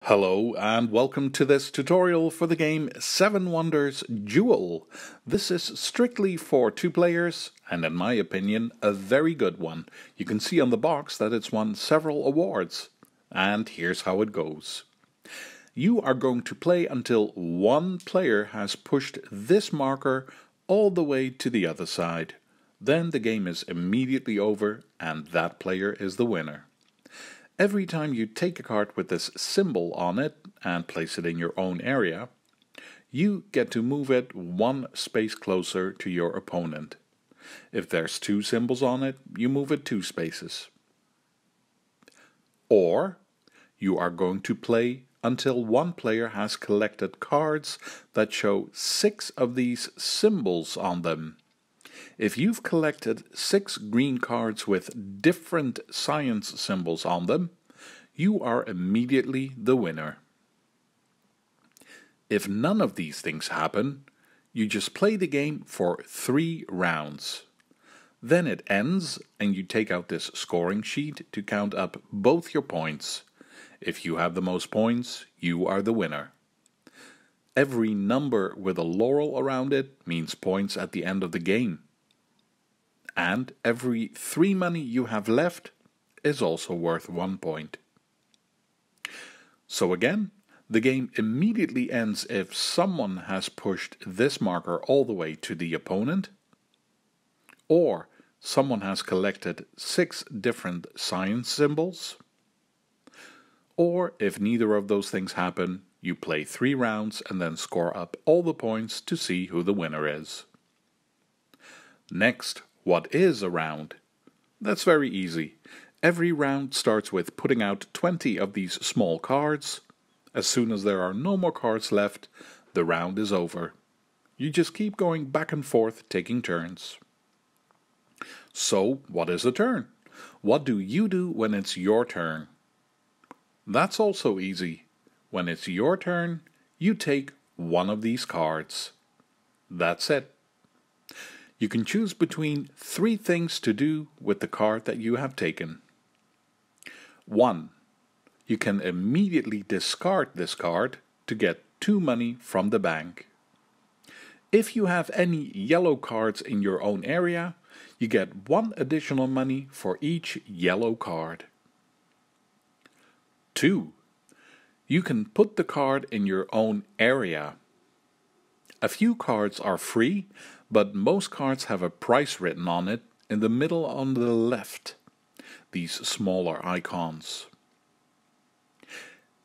Hello and welcome to this tutorial for the game Seven Wonders Duel. This is strictly for 2 players and in my opinion a very good one. You can see on the box that it's won several awards. And here's how it goes. You are going to play until one player has pushed this marker all the way to the other side. Then the game is immediately over and that player is the winner. Every time you take a card with this symbol on it and place it in your own area, you get to move it one space closer to your opponent. If there's 2 symbols on it, you move it 2 spaces. Or you are going to play until one player has collected cards that show 6 of these symbols on them. If you've collected 6 green cards with different science symbols on them, you are immediately the winner. If none of these things happen, you just play the game for 3 rounds. Then it ends and you take out this scoring sheet to count up both your points. If you have the most points, you are the winner. Every number with a laurel around it means points at the end of the game. And every 3 money you have left is also worth 1 point. So again, the game immediately ends if someone has pushed this marker all the way to the opponent, or someone has collected 6 different science symbols, or if neither of those things happen, you play 3 rounds and then score up all the points to see who the winner is. Next, what is a round? That's very easy. Every round starts with putting out 20 of these small cards. As soon as there are no more cards left, the round is over. You just keep going back and forth, taking turns. So, what is a turn? What do you do when it's your turn? That's also easy. When it's your turn, you take one of these cards. That's it. You can choose between 3 things to do with the card that you have taken. 1. You can immediately discard this card to get 2 money from the bank. If you have any yellow cards in your own area, you get 1 additional money for each yellow card. 2. You can put the card in your own area. A few cards are free, but most cards have a price written on it in the middle on the left, these smaller icons.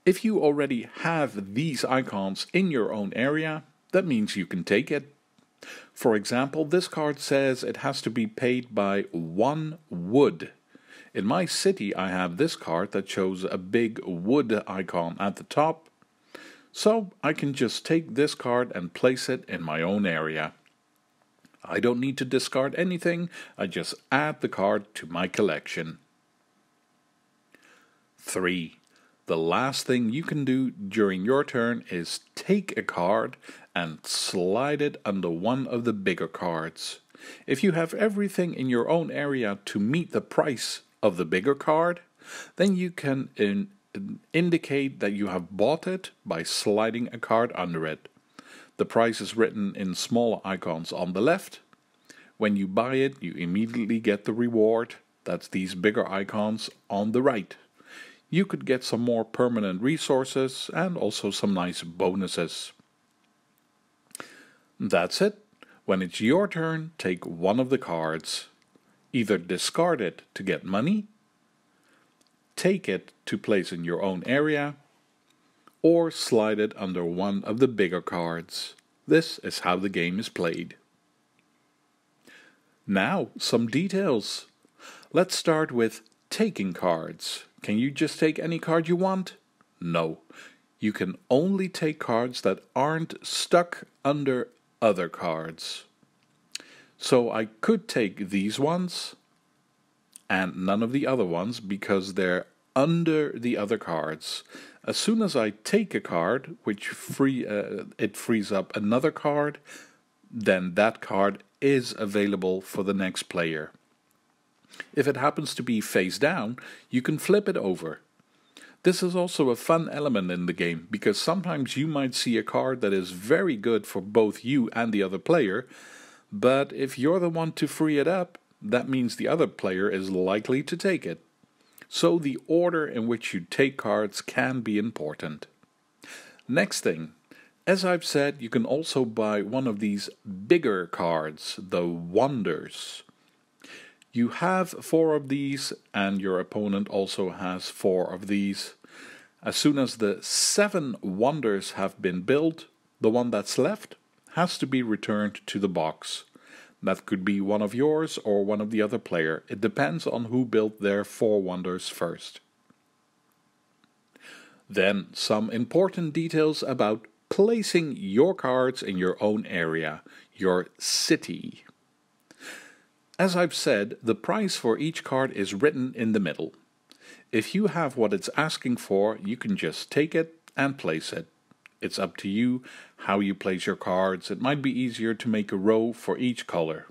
If you already have these icons in your own area, that means you can take it. For example, this card says it has to be paid by 1 wood. In my city I have this card that shows a big wood icon at the top. So I can just take this card and place it in my own area. I don't need to discard anything, I just add the card to my collection. 3. The last thing you can do during your turn is take a card and slide it under one of the bigger cards. If you have everything in your own area to meet the price of the bigger card, then you can indicate that you have bought it by sliding a card under it. The price is written in smaller icons on the left. When you buy it, you immediately get the reward. That's these bigger icons on the right. You could get some more permanent resources and also some nice bonuses. That's it. When it's your turn, take one of the cards. Either discard it to get money, take it to place in your own area, or slide it under one of the bigger cards. This is how the game is played. Now, some details. Let's start with taking cards. Can you just take any card you want? No. You can only take cards that aren't stuck under other cards. So I could take these ones and none of the other ones because they're under the other cards. As soon as I take a card, which it frees up another card, then that card is available for the next player. If it happens to be face down, you can flip it over. This is also a fun element in the game, because sometimes you might see a card that is very good for both you and the other player, but if you're the one to free it up, that means the other player is likely to take it. So the order in which you take cards can be important. Next thing, as I've said, you can also buy one of these bigger cards, the Wonders. You have 4 of these, and your opponent also has 4 of these. As soon as the 7 Wonders have been built, the one that's left has to be returned to the box. That could be one of yours or one of the other player. It depends on who built their 4 Wonders first. Then some important details about placing your cards in your own area, your city. As I've said, the price for each card is written in the middle. If you have what it's asking for, you can just take it and place it. It's up to you how you place your cards. It might be easier to make a row for each color.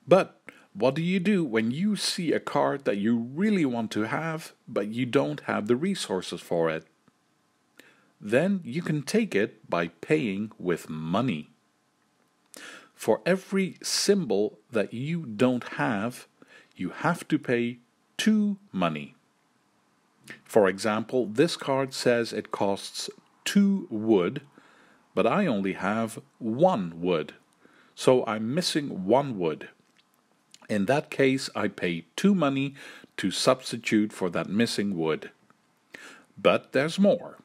But what do you do when you see a card that you really want to have, but you don't have the resources for it? Then you can take it by paying with money. For every symbol that you don't have, you have to pay 2 money. For example, this card says it costs 2 wood, but I only have 1 wood, so I'm missing 1 wood. In that case, I pay 2 money to substitute for that missing wood. But there's more.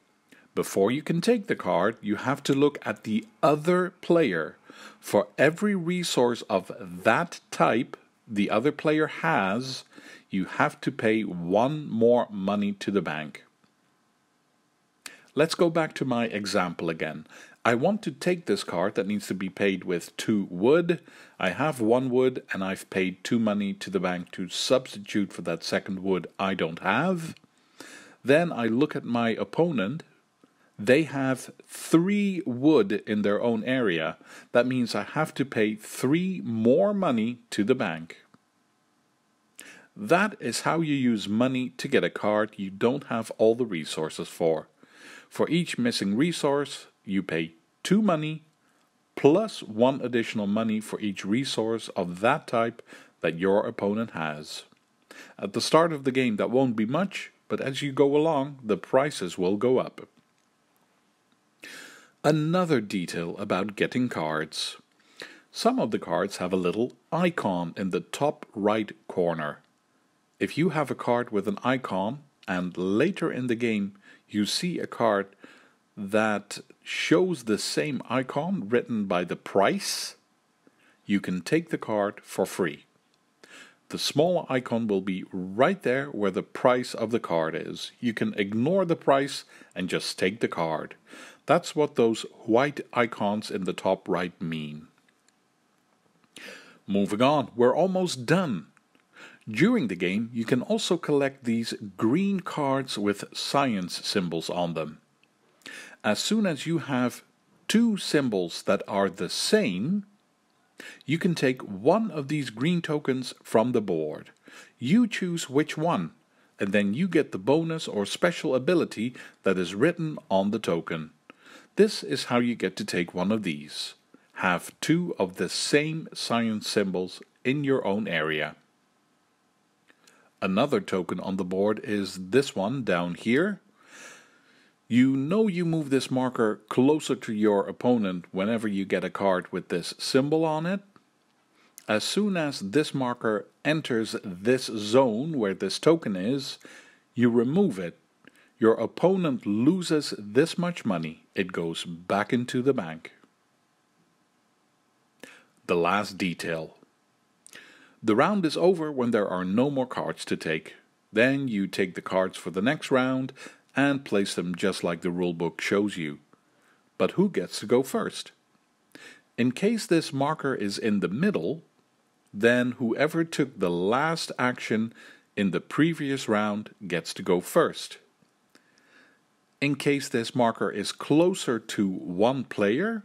Before you can take the card, you have to look at the other player. For every resource of that type the other player has, you have to pay 1 more money to the bank. Let's go back to my example again. I want to take this card that needs to be paid with 2 wood. I have 1 wood and I've paid 2 money to the bank to substitute for that second wood I don't have. Then I look at my opponent. They have 3 wood in their own area. That means I have to pay 3 more money to the bank. That is how you use money to get a card you don't have all the resources for. For each missing resource, you pay 2 money plus 1 additional money for each resource of that type that your opponent has. At the start of the game that won't be much, but as you go along, the prices will go up. Another detail about getting cards. Some of the cards have a little icon in the top right corner. If you have a card with an icon and later in the game you see a card that shows the same icon written by the price, you can take the card for free. The small icon will be right there where the price of the card is. You can ignore the price and just take the card. That's what those white icons in the top right mean. Moving on, we're almost done. During the game, you can also collect these green cards with science symbols on them. As soon as you have 2 symbols that are the same, you can take one of these green tokens from the board. You choose which one, and then you get the bonus or special ability that is written on the token. This is how you get to take one of these. Have 2 of the same science symbols in your own area. Another token on the board is this one down here. You know you move this marker closer to your opponent whenever you get a card with this symbol on it. As soon as this marker enters this zone where this token is, you remove it. Your opponent loses this much money. It goes back into the bank. The last detail. The round is over when there are no more cards to take. Then you take the cards for the next round and place them just like the rulebook shows you. But who gets to go first? In case this marker is in the middle, then whoever took the last action in the previous round gets to go first. In case this marker is closer to one player,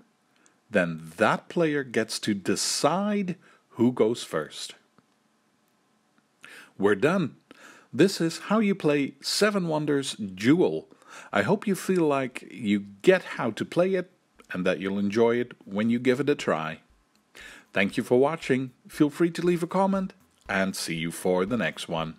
then that player gets to decide who goes first. We're done. This is how you play Seven Wonders Duel. I hope you feel like you get how to play it and that you'll enjoy it when you give it a try. Thank you for watching, feel free to leave a comment, and see you for the next one.